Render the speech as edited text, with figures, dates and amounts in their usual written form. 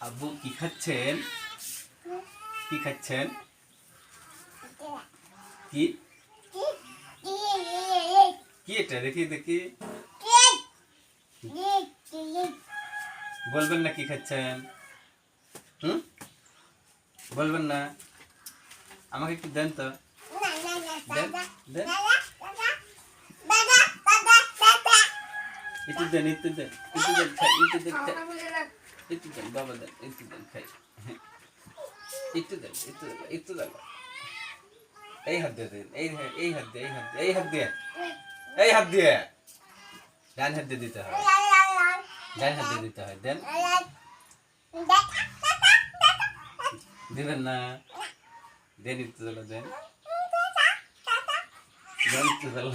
আব্বু কি খাচ্ছেন? কি খাচ্ছেন? কি কি এটা দেখি দেখি বলবেন না কি খাচ্ছেন? বলবেন না? আমাকে একটু দেন তো, দেন দেন, একটু দেন, একটু দেন, একটু দেন খাই, একটু দেন খাই, একটু দেন বাবা, দেন একটু দেন খাই, একটু দেন, একটু দেন, একটু দেন। এই হাত দিয়ে দেন, এই হাত দিয়ে, এই হাত দিয়ে, এই হাত দিয়ে, ডান হাত দিয়ে দিতে হয়, ডান হাত দিয়ে দিতে হয়। দেন, দিবেন না? দেন একটু দেন, দেন দেন একটু দেন।